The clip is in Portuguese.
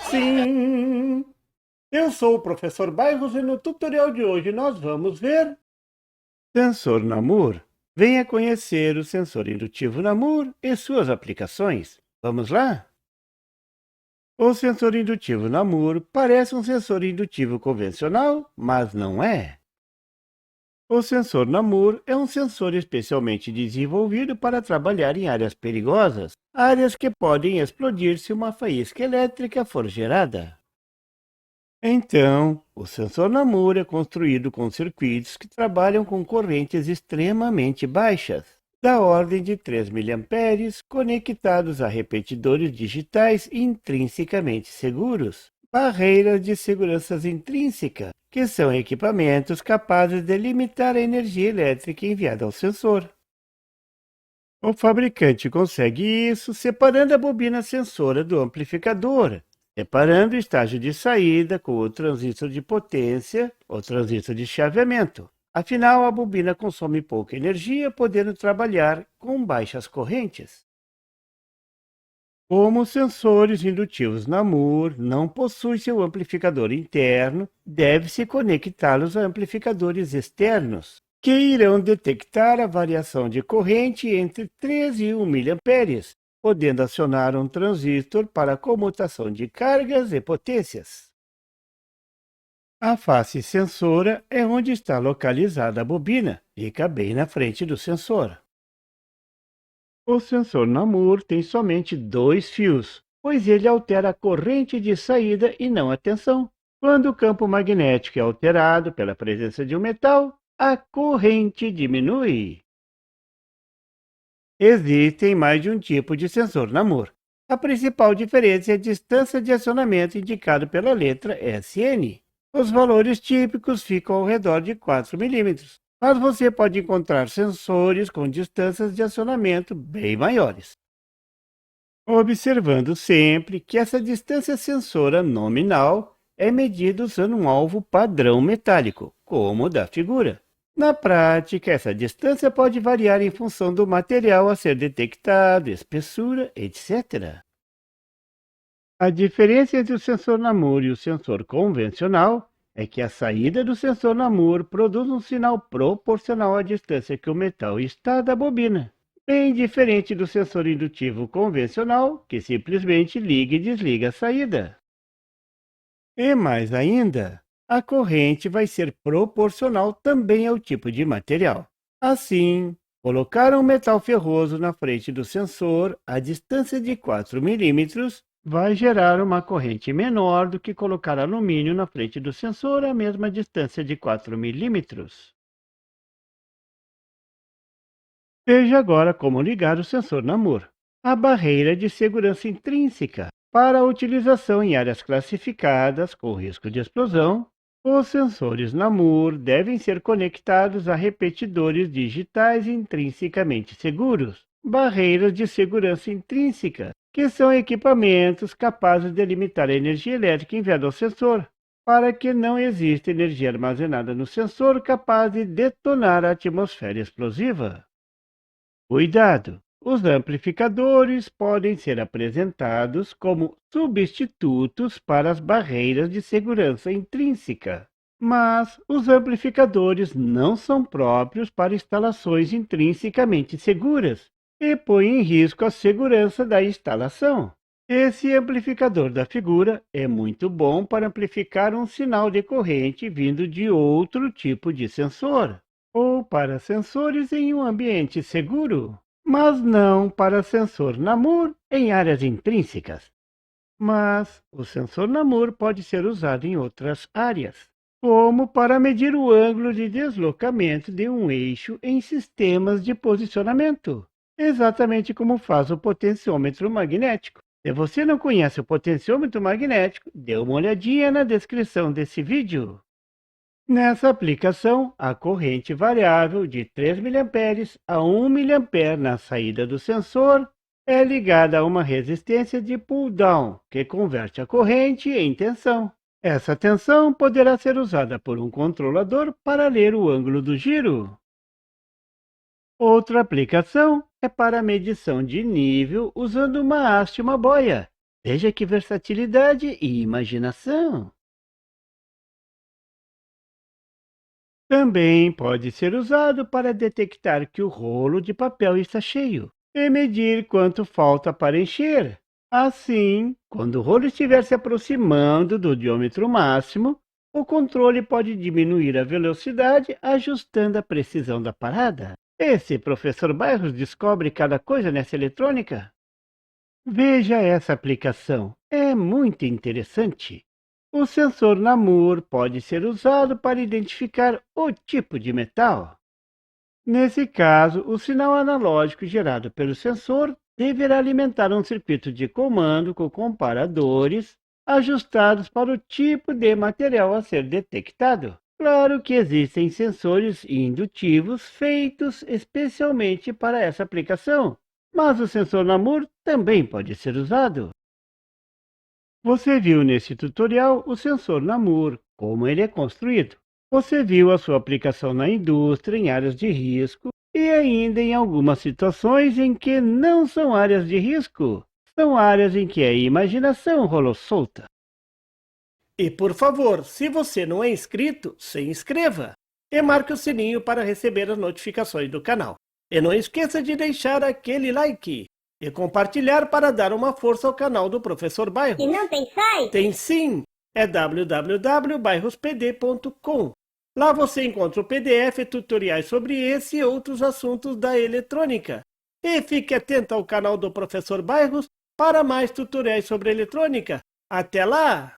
Sim, eu sou o professor Bairros e no tutorial de hoje nós vamos ver sensor Namur. Venha conhecer o sensor indutivo Namur e suas aplicações. Vamos lá? O sensor indutivo Namur parece um sensor indutivo convencional, mas não é. O sensor Namur é um sensor especialmente desenvolvido para trabalhar em áreas perigosas, áreas que podem explodir se uma faísca elétrica for gerada. Então, o sensor Namur é construído com circuitos que trabalham com correntes extremamente baixas, da ordem de 3 miliamperes, conectados a repetidores digitais intrinsecamente seguros, barreiras de segurança intrínseca, que são equipamentos capazes de limitar a energia elétrica enviada ao sensor. O fabricante consegue isso separando a bobina sensora do amplificador, separando o estágio de saída com o transistor de potência ou transistor de chaveamento. Afinal, a bobina consome pouca energia, podendo trabalhar com baixas correntes. Como os sensores indutivos Namur não possuem seu amplificador interno, deve-se conectá-los a amplificadores externos, que irão detectar a variação de corrente entre 3 e 1 miliamperes, podendo acionar um transistor para a comutação de cargas e potências. A face sensora é onde está localizada a bobina, fica bem na frente do sensor. O sensor Namur tem somente 2 fios, pois ele altera a corrente de saída e não a tensão. Quando o campo magnético é alterado pela presença de um metal, a corrente diminui. Existem mais de um tipo de sensor Namur. A principal diferença é a distância de acionamento indicada pela letra SN. Os valores típicos ficam ao redor de 4 milímetros, mas você pode encontrar sensores com distâncias de acionamento bem maiores. Observando sempre que essa distância sensora nominal é medida usando um alvo padrão metálico, como o da figura. Na prática, essa distância pode variar em função do material a ser detectado, espessura, etc. A diferença entre o sensor Namur e o sensor convencional é que a saída do sensor Namur produz um sinal proporcional à distância que o metal está da bobina, bem diferente do sensor indutivo convencional, que simplesmente liga e desliga a saída. E mais ainda, a corrente vai ser proporcional também ao tipo de material. Assim, colocar um metal ferroso na frente do sensor a distância de 4 milímetros vai gerar uma corrente menor do que colocar alumínio na frente do sensor a mesma distância de 4 milímetros. Veja agora como ligar o sensor Namur. A barreira de segurança intrínseca. Para a utilização em áreas classificadas com risco de explosão, os sensores Namur devem ser conectados a repetidores digitais intrinsecamente seguros, barreiras de segurança intrínseca, que são equipamentos capazes de limitar a energia elétrica enviada ao sensor, para que não exista energia armazenada no sensor capaz de detonar a atmosfera explosiva. Cuidado! Os amplificadores podem ser apresentados como substitutos para as barreiras de segurança intrínseca, mas os amplificadores não são próprios para instalações intrinsecamente seguras e põem em risco a segurança da instalação. Esse amplificador da figura é muito bom para amplificar um sinal de corrente vindo de outro tipo de sensor, ou para sensores em um ambiente seguro, mas não para sensor Namur em áreas intrínsecas. Mas o sensor Namur pode ser usado em outras áreas, como para medir o ângulo de deslocamento de um eixo em sistemas de posicionamento, exatamente como faz o potenciômetro magnético. Se você não conhece o potenciômetro magnético, dê uma olhadinha na descrição desse vídeo. Nessa aplicação, a corrente variável de 3 miliamperes a 1 miliampere na saída do sensor é ligada a uma resistência de pull-down, que converte a corrente em tensão. Essa tensão poderá ser usada por um controlador para ler o ângulo do giro. Outra aplicação é para a medição de nível usando uma haste e uma boia. Veja que versatilidade e imaginação. Também pode ser usado para detectar que o rolo de papel está cheio e medir quanto falta para encher. Assim, quando o rolo estiver se aproximando do diâmetro máximo, o controle pode diminuir a velocidade, ajustando a precisão da parada. Esse professor Bairros descobre cada coisa nessa eletrônica. Veja essa aplicação, é muito interessante. O sensor NAMUR pode ser usado para identificar o tipo de metal. Nesse caso, o sinal analógico gerado pelo sensor deverá alimentar um circuito de comando com comparadores ajustados para o tipo de material a ser detectado. Claro que existem sensores indutivos feitos especialmente para essa aplicação, mas o sensor NAMUR também pode ser usado. Você viu nesse tutorial o sensor NAMUR, como ele é construído. Você viu a sua aplicação na indústria, em áreas de risco e ainda em algumas situações em que não são áreas de risco. São áreas em que a imaginação rolou solta. E por favor, se você não é inscrito, se inscreva e marque o sininho para receber as notificações do canal. E não esqueça de deixar aquele like e compartilhar para dar uma força ao canal do Professor Bairros. E não tem site? Tem sim, é www.bairrospd.com. Lá você encontra o PDF e tutoriais sobre esse e outros assuntos da eletrônica. E fique atento ao canal do Professor Bairros para mais tutoriais sobre eletrônica. Até lá!